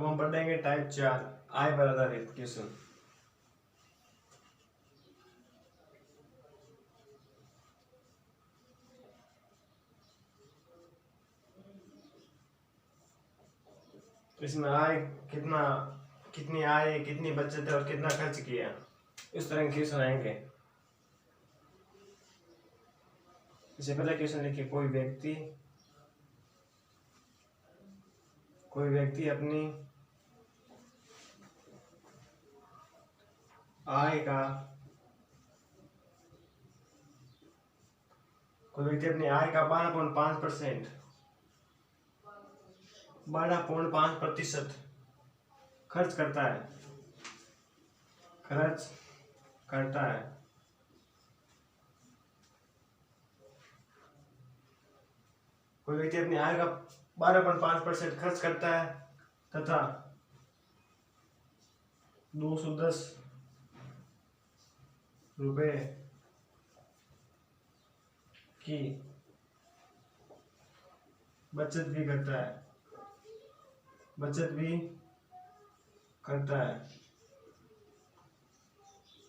अब हम पढ़ेंगे टाइप 4 आय पर आधारित क्वेश्चन। इसमें आय कितनी आय, कितनी बचत है और कितना खर्च किया, इस तरह के क्वेश्चन आएंगे। इससे पहले क्वेश्चन लिखिए, कोई व्यक्ति अपनी आय का 12.5% खर्च करता है। कोई व्यक्ति अपनी आय का 12.5% खर्च करता है तथा 210 रुपए की बचत भी करता है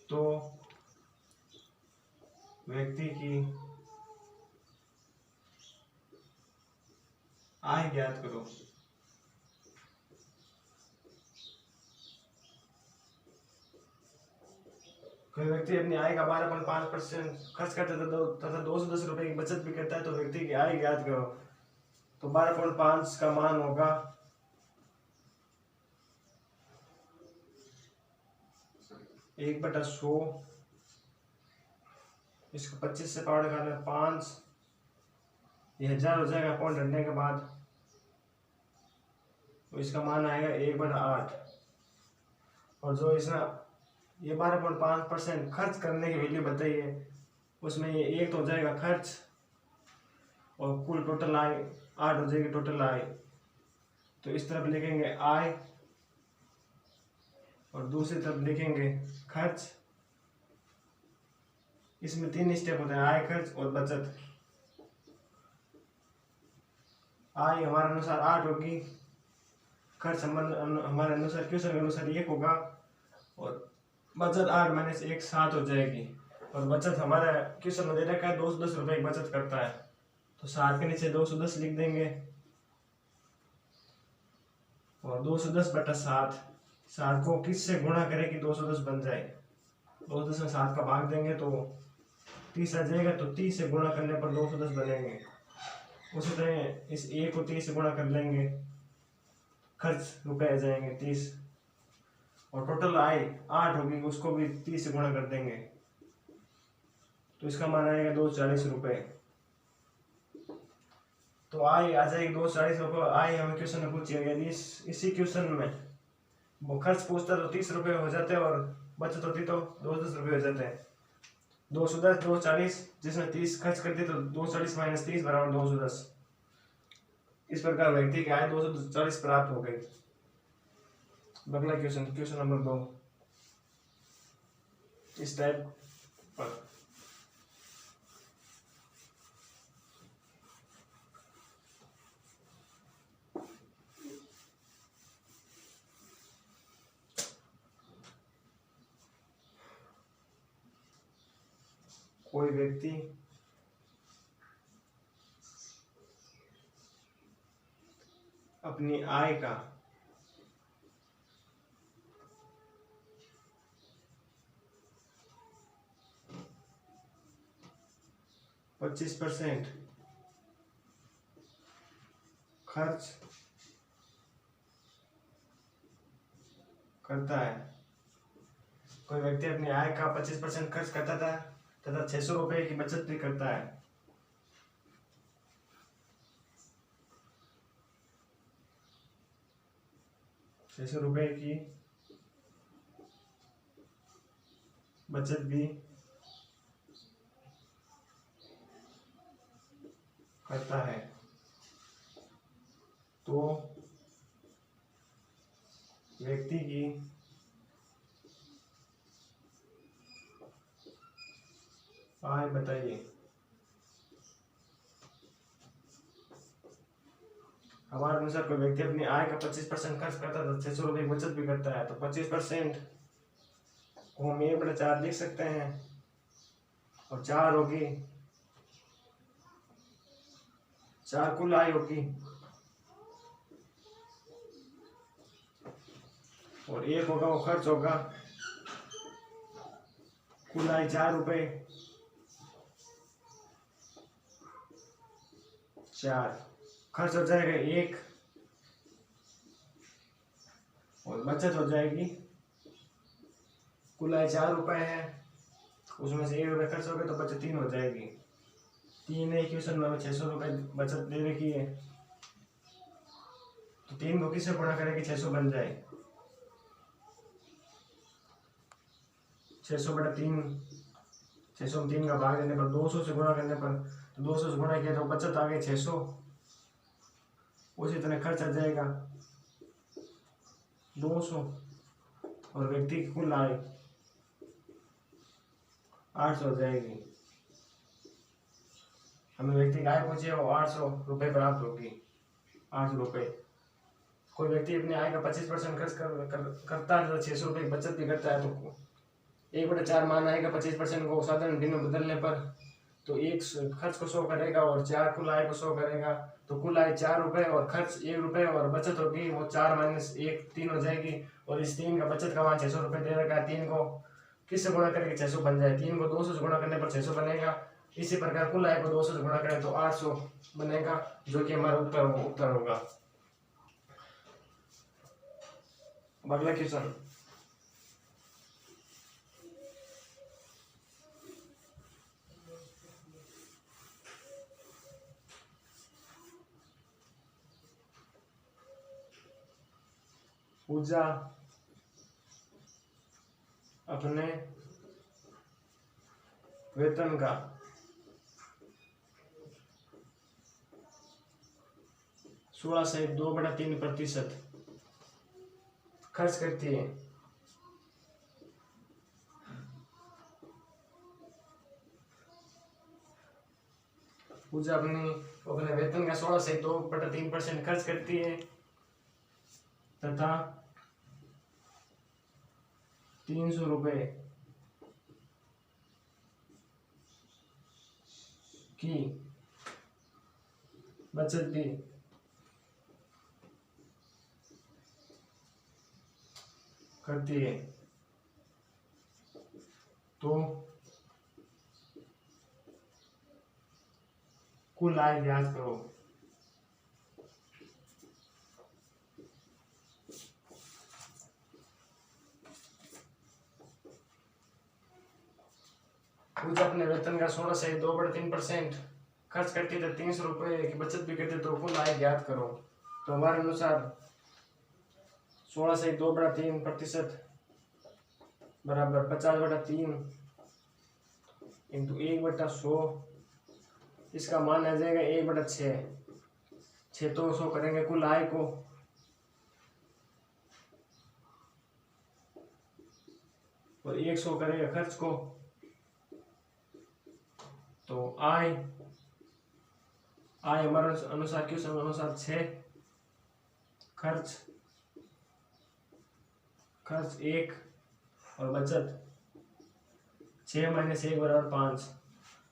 तो व्यक्ति की आय ज्ञात करो। कोई व्यक्ति अपनी आय का 12.5% खर्च करता है तथा 210 रुपए की बचत भी करता है तो व्यक्ति की आय ज्ञात करो। तो 12.5 का मान होगा 1/100। इसको 25 से पावर निकालना 5, ये 1000 हो जाएगा पॉइंट हटने के बाद, तो इसका मान आएगा 1/8। और जो इसमें ये 12.5% खर्च करने की वैल्यू बताई है उसमें ये 1 तो हो जाएगा खर्च और कुल टोटल आय 8 हो जाएगी टोटल आय। तो इस तरफ लिखेंगे आय और दूसरी तरफ लिखेंगे खर्च। इसमें 3 स्टेप होते हैं, आय, खर्च और बचत। आय हमारे अनुसार 8 होगी, खर्च हमारे अनुसार क्वेश्चन के अनुसार 1 होगा और बचत 8 - 1 7 हो जाएगी। और बचत हमारा क्वेश्चन में दे रखा है 210 रुपए की बचत करता है तो 7 के नीचे 210 लिख देंगे और 210/7 7 को किससे गुणा करें कि 210 बन जाए। 210 में 7 का भाग देंगे तो 30 आ जाएगा, तो 30 से गुणा करने पर 210 बनेंगे। उसी तरह इस 1 को 30 से गुणा कर लेंगे, खर्च रुपए आ जाएंगे 30 और टोटल आय 8 होगी, उसको भी 30 से गुणा कर देंगे तो इसका मान आएगा 240 रुपए। तो आय आ जाएगी 240 रुपए। आय हमें क्वेश्चन में पूछी है, यदि इसी क्वेश्चन में वो खर्च पूछता तो 30 रुपए हो जाते और बचत होती तो 210 रुपए हो जाते हैं। 210 240, जिसमें 30 खर्च करती तो 240 - 30 = 210। इस प्रकार व्यक्ति की आय 240 प्राप्त हो गई। अगला क्वेश्चन नंबर 2 इस टाइप पर। कोई व्यक्ति अपनी आय का 25% खर्च करता है। कोई व्यक्ति अपनी आय का 25% खर्च करता था तथा 600 रुपए की बचत भी करता है। ₹600 की बचत भी करता है तो व्यक्ति की आय बताइए। हमारे अनुसार कोई व्यक्ति अपनी आय का 25% खर्च करता है तो 600 रुपये की बचत भी करता है, तो 25% को हम 1/4 लिख सकते हैं और 4 होगी, 4 कुल आय होगी और 1 होगा वो खर्च होगा। कुल आय 4 रुपये, 4 खर्च हो जाएगा 1 और बचत हो जाएगी। कुल आय 4 रुपये है, उसमें से 1 रुपये खर्च हो गया तो बचत 3 हो जाएगी। 3 है क्वेश्चन में 600 रुपये बचत दे रखी है, तो 3 को किससे गुणा करें कि 600 बन जाए। 600/3, 600 में 3 का भाग देने पर 200 से गुणा करने पर, तो 200 से गुणा किया तो बचत आ गई 600, उसी तरह खर्च आ जाएगा 200 और व्यक्ति की कुल आय 800 हो जाएगी। हमें व्यक्ति की आय पूछी है वो 800 रुपये प्राप्त होगी, 800 रुपये। कोई व्यक्ति अपनी आय का 25% खर्च करता है तो 600 रुपये की बचत भी करता है, तो 1/4 मान आएगा 25% को साधारण भिन्न में बदलने पर, तो 1 खर्च को 100 करेगा और 4 कुल आय को 100 करेगा, तो कुल आय 4 रुपये और खर्च 1 रुपये और बचत होगी वो 4 - 1 3 हो जाएगी। और इस 3 का बचत का मान 600 रुपये दे रखा है, 3 को किससे गुणा करके 600 बन जाए, 3 को 200 से गुणा करने पर 600 बनेगा। इसी प्रकार कुल आय को 200 से गुणा करें तो 800 बनेगा, जो कि हमारा उत्तर होगा। अगला क्वेश्चन, पूजा अपने वेतन का 16.2/3% खर्च करती है। पूजा अपने वेतन का 16.2/3% खर्च करती है तथा 300 रुपये की बचत भी करती है, तो कुल आय ज्ञात करो। पूजा अपने वेतन का 16.2/3% खर्च करती है तो 300 रुपये की बचत भी करती है, तो कुल आय ज्ञात करो। तो हमारे अनुसार 16.2/3% बराबर 50/3 इंटू 1/100, इसका मान आ जाएगा 1/6। 6 तो 100 करेंगे कुल आय को, और 100 करेगा खर्च को, तो आय हमारे अनुसार क्वेश्चन अनुसार 6, खर्च 1 और बचत 6 - 1 = 5।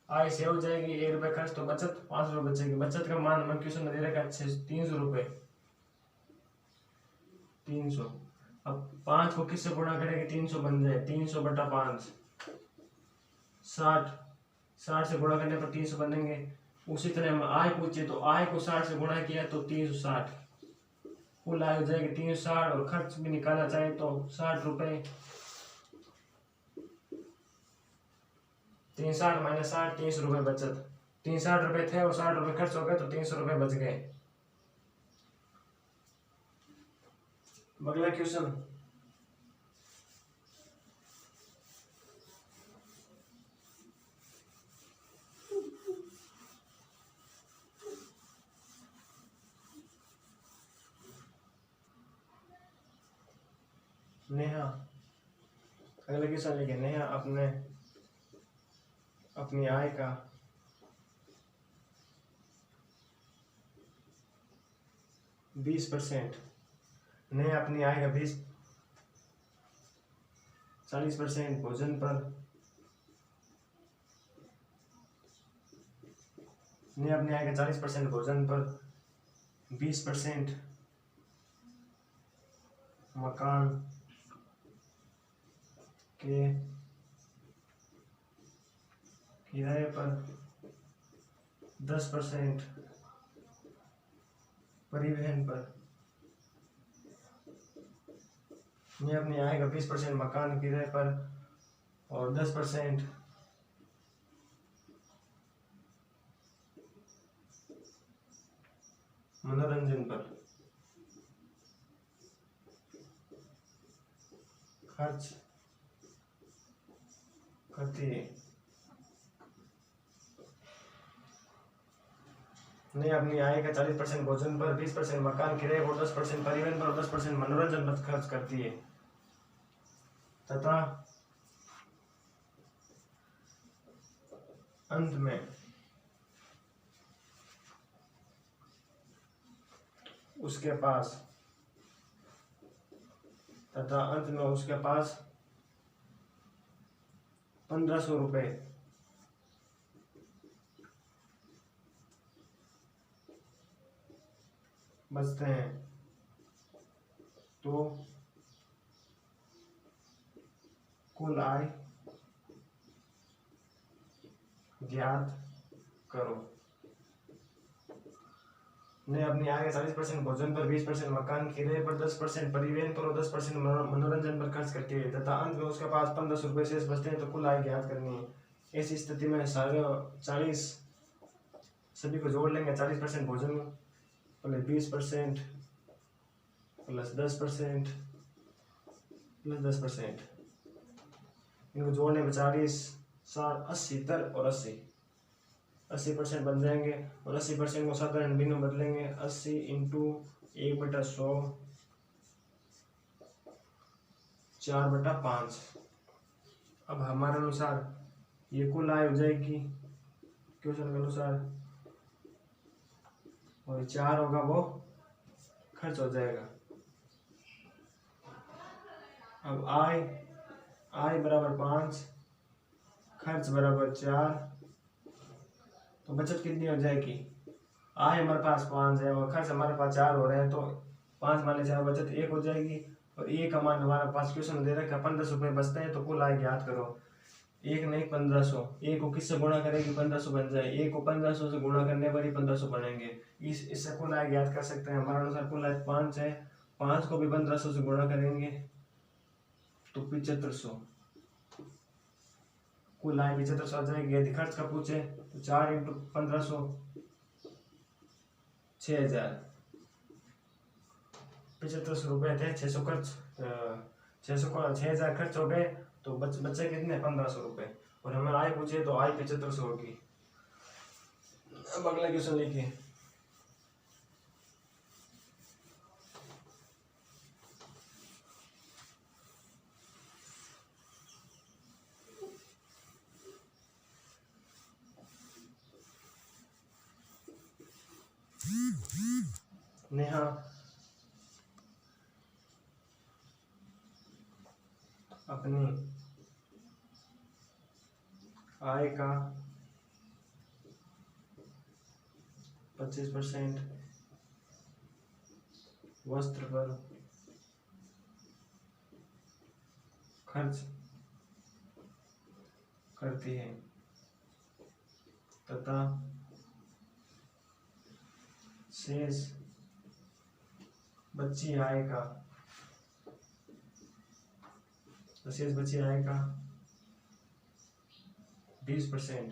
आय से हो जाएगी 1 रुपये खर्च, तो बचत 5 रुपये बचेगी। बचत का मान हमें क्वेश्चन में दे रखा है 300 रुपये, 300। अब 5 को किससे गुणा करेंगे 300 बन जाए, 300/5 60, 60 से गुणा करने पर 300 बनेंगे। उसी तरह हम आय पूछे तो आय को 60 से गुणा किया तो 360, कुल आय हो जाएगी 360 और खर्च भी निकालना चाहे तो 60 रुपये, 360 - 60 300 रुपये बचत। 360 रुपये थे और 60 रुपये खर्च हो गए तो 300 रुपये बच गए। अगला क्वेश्चन, नेहा, अगला क्वेश्चन लिखे, नेहा अपनी आय का 20%, नहीं अपनी आय का 40% भोजन पर, नहीं अपनी आय का 40% भोजन पर, 20% मकान के किराए पर, 10% परिवहन पर, ये अपनी आय का 20% मकान किराए पर और 10% मनोरंजन पर खर्च करती है। नहीं अपनी आय का 40% भोजन पर, 20% मकान किराए पर, 10% परिवहन पर और 10% मनोरंजन पर खर्च करती है तथा अंत में उसके पास 1500 रुपये बचते हैं तो कुल आय ज्ञात करो। ने अपनी आय का 40% भोजन पर, 20% मकान किराए पर, 10% परिवहन पर और 10% मनोरंजन पर खर्च करती है तथा अंत में उसके पास 1500 रुपये शेष बचते हैं तो कुल आय ज्ञात करनी है। ऐसी स्थिति में सारे 40 सभी को जोड़ लेंगे। 40% भोजन प्लस 20% प्लस 10% प्लस 10%, इनको जोड़ने में 40 60 80 दर और 80% बन जाएंगे और 80% को साधारण भिन्न में बदलेंगे। 80 इंटू 1/100 4/5। अब हमारे अनुसार ये कुल आय हो जाएगी क्वेश्चन के अनुसार, और 4 होगा वो खर्च हो जाएगा। अब आय बराबर 5, खर्च बराबर 4, तो बचत कितनी हो जाएगी? आय हमारे पास 5 है और खर्च हमारे पास 4 हो रहे हैं तो 5 माने 4 बचत 1 हो जाएगी। और 1 का मान हमारे पास क्वेश्चन दे रखा है 1500 रुपये बचते हैं तो कुल आय ज्ञात करो। 1 नहीं 1500, 1 को किससे गुणा करेगी 1500 बन जाए, 1 को 1500 से गुणा करने पर ही 1500 बनेंगे। इससे कुल आय ज्ञात कर सकते हैं। हमारे अनुसार कुल आय 5 है, 5 को भी 1500 से गुणा करेंगे तो 7500, कुल आय 7500 आ जाएगी। यदि खर्च का पूछे तो 4 इंटू 1500 6000, 7500 रुपये थे, 600 खर्च 6000 खर्च हो गए तो बच्चे कितने 1500 रुपये, और हमें आय पूछे तो आय 7500 होगी। अब अगला क्वेश्चन लिखिए। नेहा अपनी आय का 25% वस्त्र पर खर्च करती है तथा शेष बची आय का 20%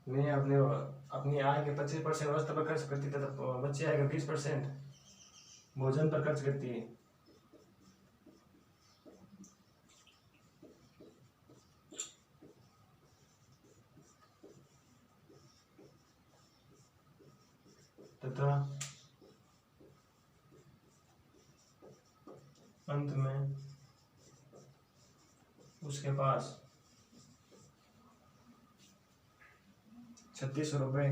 मैं अपनी आय के 25% वस्त्र पर खर्च करती तथा बची आय का 20% भोजन पर खर्च करती है। तथा अंत में उसके पास 3600 रुपये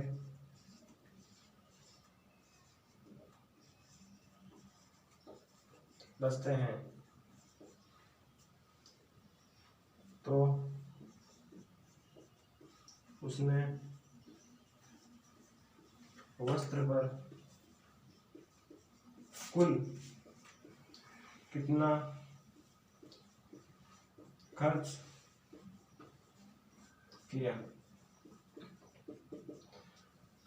बचते हैं तो उसमें वस्त्र पर कुल कितना खर्च किया।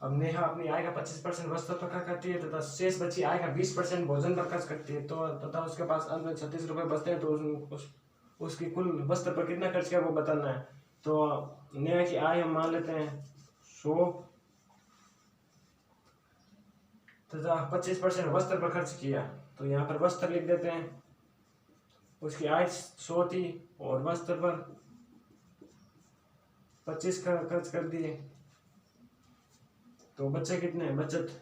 अब नेहा अपनी आय का 25% वस्त्र पर खर्च करती है तथा शेष बची आय का 20% भोजन पर खर्च करती है, तो तथा उसके पास अंत में 36 रुपये बचते हैं, तो उसकी कुल वस्त्र पर कितना खर्च किया वो बताना है। तो नेहा की आय हम मान लेते हैं 100 तथा 25% वस्त्र पर खर्च किया, तो यहाँ पर वस्त्र लिख देते हैं। उसकी आय 100 थी और वस्त्र पर 25 का खर्च कर दिए, तो बचे कितने बचत,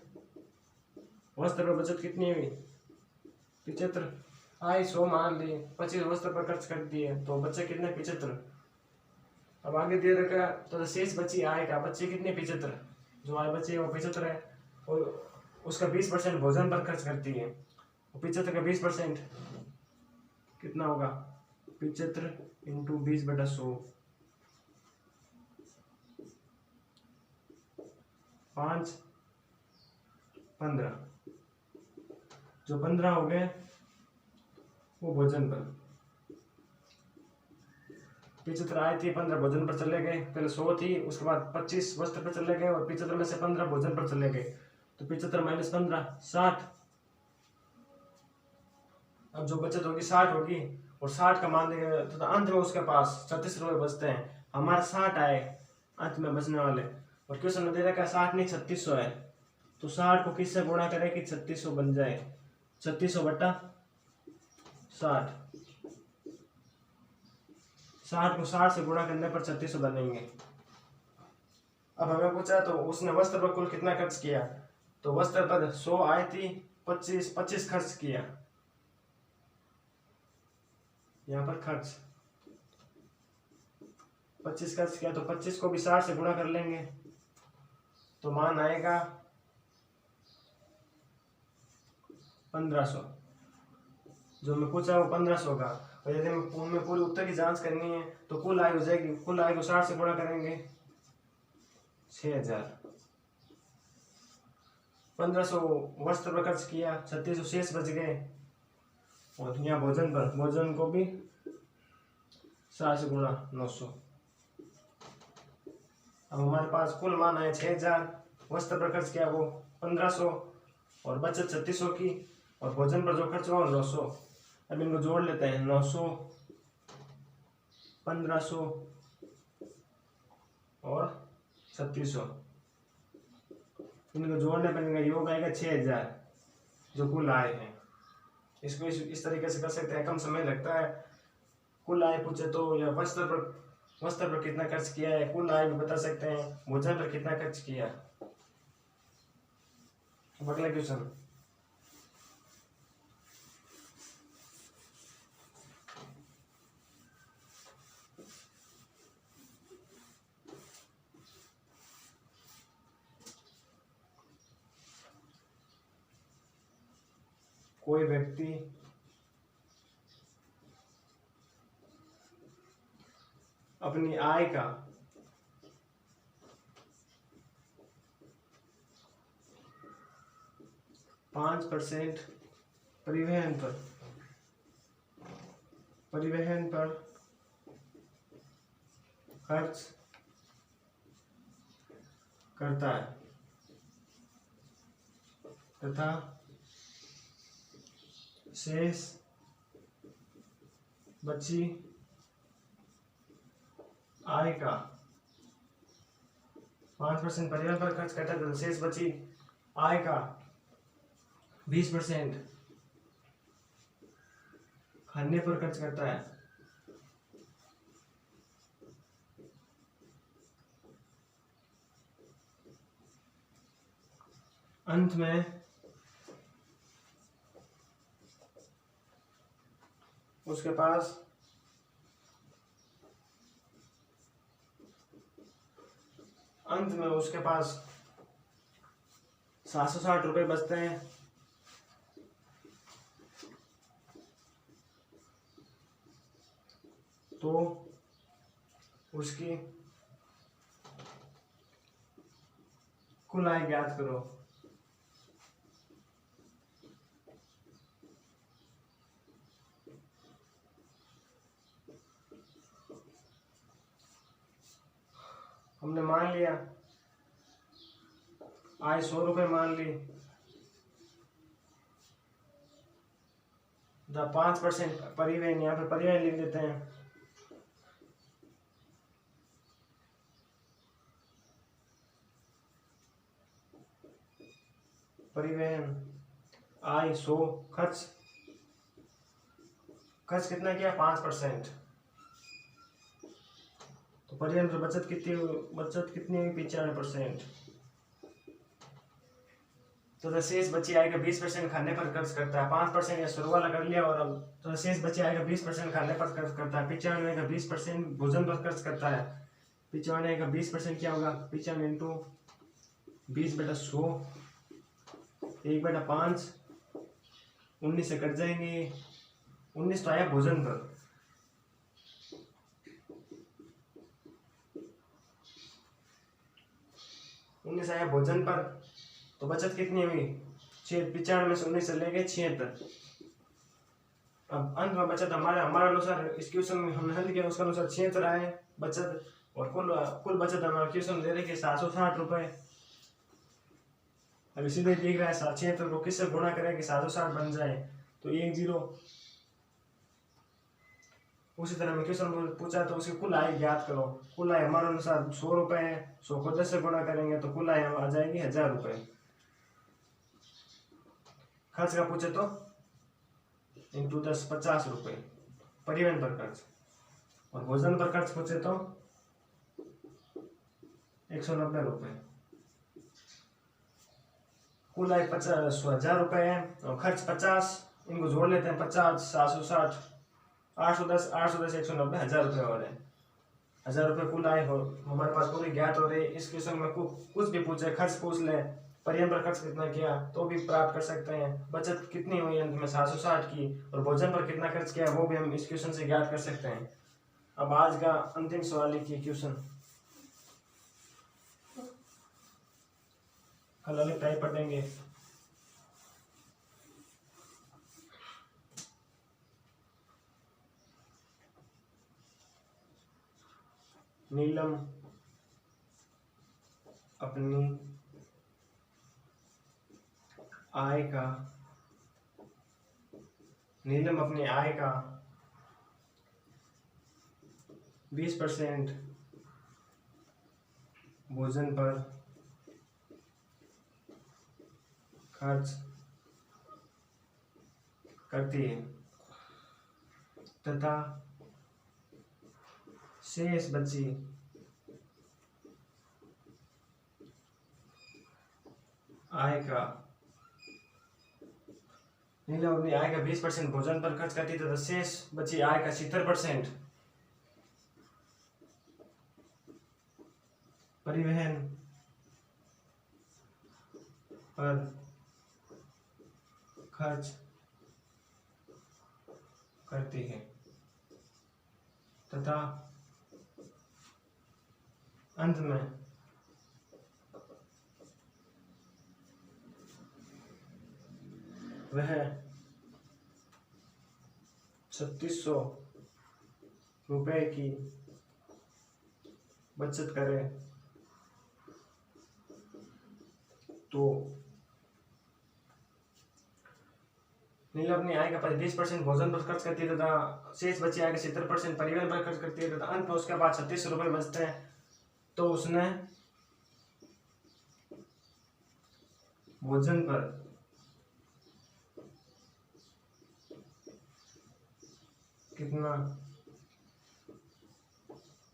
वस्त्र पर बचत कितनी हुई 75। आय 100 मान ली, 25 वस्त्र पर खर्च कर दिए, तो बचे कितने 75। अब आगे दे रखा तो शेष बची आय का बच्चे कितने 75, जो आय बची है वो 75 है और उसका 20% भोजन पर खर्च करती है। 75 का 20% कितना होगा 75 इंटू 20/100 5 15, जो 15 हो गए वो भोजन पर, 75 आए थे 15 भोजन पर चले गए, पहले 100 थी उसके बाद 25 वस्त्र पर चले गए और 75 में से 15 भोजन पर चले गए, तो 75 माइनस 15 60। अब जो बचत होगी 60 होगी और 60 का मान देंगे तो अंत में उसके पास 36 रुपये बचते हैं। हमारे 60 आए अंत में बचने वाले, और क्वेश्चन में दे रखा है 60 नहीं 3600 है, तो 60 को किससे गुणा करें कि 3600 बन जाए, 3600 बटा 60, 60 को 60 से गुणा करने पर 3600 बनेंगे। अब हमें पूछा तो उसने वस्त्र पर कुल कितना खर्च किया, तो वस्त्र पर 100 आए थी 25 खर्च किया, यहाँ पर खर्च 25 खर्च किया, तो 25 को भी 60 से गुणा कर लेंगे, तो मान आएगा 1500, जो मैं पूछा वो 1500 का। और यदि हमें पूरी उत्तर की जांच करनी है तो कुल आय हो जाएगी, कुल आय को 60 से गुणा करेंगे 6000। 1500 वस्त्र पर खर्च किया, 3600 शेष बच गए, और यहाँ भोजन पर, भोजन को भी 60 से गुणा 900। अब हमारे पास कुल मान है 6000, वस्त्र पर खर्च किया वो 1500 और बचत 3600 की, और भोजन पर जो खर्च हुआ 900। अब इनको जोड़ लेते हैं 900 1500 और 3600, इनको जोड़ने पर इनका योग आएगा 6000 जो कुल आय है। इसको इस तरीके से कर सकते हैं, कम समय लगता है। कुल आय पूछे तो या वस्त्र पर कितना खर्च किया है, कुल आय भी बता सकते हैं, भोजन पर कितना खर्च किया। अगला क्वेश्चन, कोई व्यक्ति अपनी आय का 5% परिवहन पर खर्च करता है तथा शेष बची आय का 5% परिवहन पर खर्च करता है तथा शेष बची आय का 20% खाने पर खर्च करता है। अंत में उसके पास अंत में उसके पास 760 रुपये बचते हैं, तो उसकी कुल आय ज्ञात करो। हमने मान लिया आय 100 रुपये मान ली, 5% परिवहन, यहाँ पे परिवहन लिख देते हैं। परिवहन आय 100, खर्च कितना किया 5%। तो परिवहन पर बचत कितनी हुई 95%। तो शेष बची आय का 20% खाने पर खर्च करता है। 5% या शुरू वाला कर लिया, और अब तो शेष बची आय का 20% खाने पर खर्च करता है। 95 का 20% भोजन पर खर्च करता है। 95 का 20% क्या होगा, 95 इंटू 20/100, 1/5, 19 से कट जाएंगे। 19 तो आया भोजन पर, आया भोजन पर। तो बचत कितनी हुई 95 में से 19 से लेके 76। अब अंत में बचत हमारे अनुसार इस क्वेश्चन में हमने हल किया, उसके अनुसार 76 आए बचत, और कुल बचत हमारा क्वेश्चन दे रहे 760 रुपए। अब सीधे दिख रहा है 76 को किससे गुणा करें कि 760 बन जाए, तो 1 0। उसी तरह में क्वेश्चन पूछा तो उसकी कुल आय ज्ञात करो। कुल आय हमारे अनुसार 100 रुपए है, 100 को 10 से गुणा करेंगे तो कुल आय आ जाएगी 1000 रुपए। खर्च का पूछे तो इंटू 10 50 रुपए परिवहन पर खर्च, और भोजन पर खर्च पूछे तो 190 रुपए। कुल आय 1000 रुपए है और खर्च 50, इनको जोड़ लेते हैं 50 760 810 190 1000 रुपये हो रहे हैं। 1000 रुपये कुल आय हो हमारे पास पूरी ज्ञात हो रही है। इस क्वेश्चन में कुछ भी पूछे, खर्च पूछ ले, परिवहन पर खर्च कितना किया तो भी प्राप्त कर सकते हैं। बचत कितनी हुई अंत में 760 की, और भोजन पर कितना खर्च किया वो भी हम इस क्वेश्चन से ज्ञात कर सकते हैं। अब आज का अंतिम सवाल लिखिए क्वेश्चन, कल अलग टाइप पढ़ेंगे। नीलम अपनी आय का 20% भोजन पर खर्च करती है तथा शेष बची आय का, नीलम अपनी आय का 20% भोजन पर खर्च करती है तथा शेष बची आय का 70% परिवहन पर खर्च करती है तथा अंत में वह 3600 रुपए की बचत करे तो नीलम अपनी आय का 20% भोजन पर खर्च करती है तथा शेष बची आय का 70% परिवहन पर खर्च करती है तथा अंत में उसके बाद 3600 रुपये बचते हैं, तो उसने भोजन पर कितना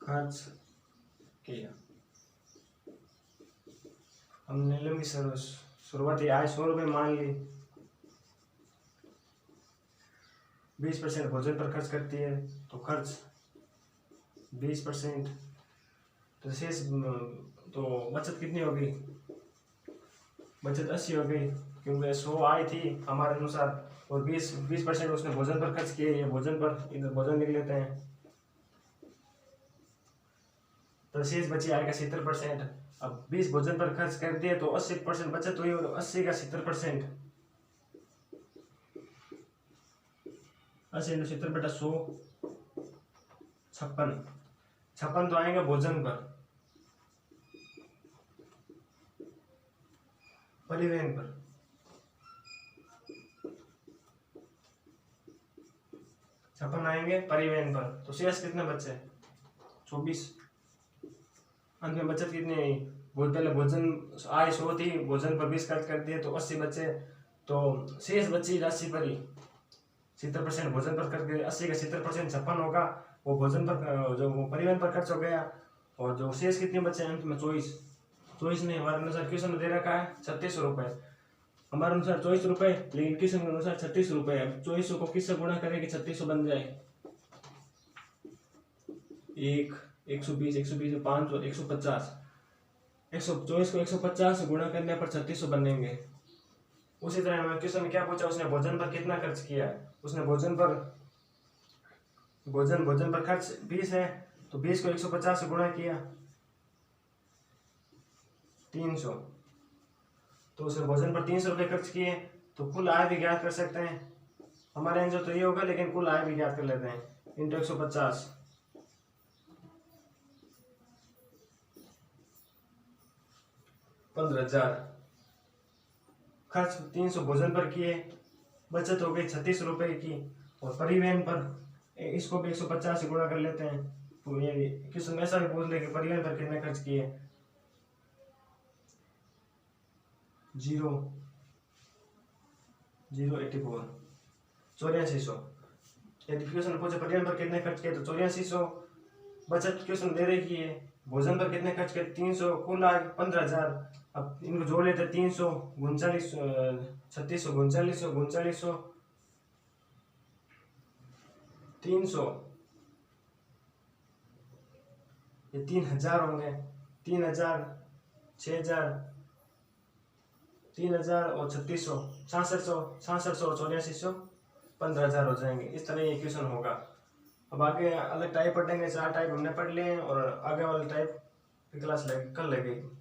खर्च किया। हम नीलम की शुरुआती आय 100 रुपये मान ली, 20% भोजन पर खर्च करती है तो खर्च 20%, तो शेष तो बचत कितनी होगी, बचत 80 हो गई क्योंकि 100 आई थी हमारे अनुसार, और 20% उसने भोजन पर खर्च किए। ये भोजन पर, इधर भोजन लिख लेते हैं। तो शेष बची आएगा 70%। अब 20 भोजन पर खर्च कर दिए तो 80% बचत हुई, और 80 का 70%, 80 × 70 बटा 100, 56। 56 तो आएगा भोजन पर, परिवहन पर। 56 आएंगे परिवहन पर, तो शेष कितने बचे? 24। अंत में बचत कितनी आई? बहुत पहले भोजन आय 100 थी, भोजन पर 20 खर्च कर दिए तो 80 बचे, तो शेष बची राशि पर ही 70% भोजन पर खर्च गए। 80 का 70% 56 होगा, वो भोजन पर जो वो परिवहन पर खर्च हो गया। और जो शेष कितने बचे अंत में? 24 नहीं, हमारे अनुसार क्वेश्चन में दे रखा है 36 रुपए, हमारे अनुसार 24 रुपए, लेकिन क्वेश्चन के अनुसार 36 रुपए है। 2400 को किससे गुणा करें कि 3600 बन जाए? 1, 120, 120 में 500, 150, 124 को 150 से गुणा करने पर 3600 बनेंगे। उसी तरह हमें क्वेश्चन में क्या पूछा, उसने भोजन पर कितना खर्च किया? उसने भोजन पर खर्च 20 है, तो 20 को 150 से गुणा किया 300, तो उसने भोजन पर 300 रुपये खर्च किए। तो कुल आय भी ज्ञात कर सकते हैं, हमारे आंसर तो ये होगा, लेकिन कुल आय भी ज्ञात कर लेते हैं। इंटू 150, 15,000। खर्च 300 भोजन पर किए, बचत हो गई 36 रुपए की। और परिवहन पर इसको भी 150 से गुणा कर लेते हैं, तो ये किसी में ऐसा भी पूछ ले कि परिवहन पर कितने खर्च किए? 0.84, 8400। यदि क्वेश्चन पूछे परिवहन पर कितने खर्च किए तो 8400। बचत क्वेश्चन दे रही है, भोजन पर कितने खर्च किए? 300, कुल आय 15,000। अब इनको जोड़ लेते 300, 39, 3600, 3900, 3900, 300, ये 3000 होंगे। 3000, 6000, 3000 और 3600, 6600, 6600 और 8400, 15,000 हो जाएंगे। इस तरह ये क्वेश्चन होगा। अब आगे अलग टाइप पढ़ेंगे, 4 टाइप हमने पढ़ लिए हैं, और आगे वाले टाइप की क्लास कल लगेगी।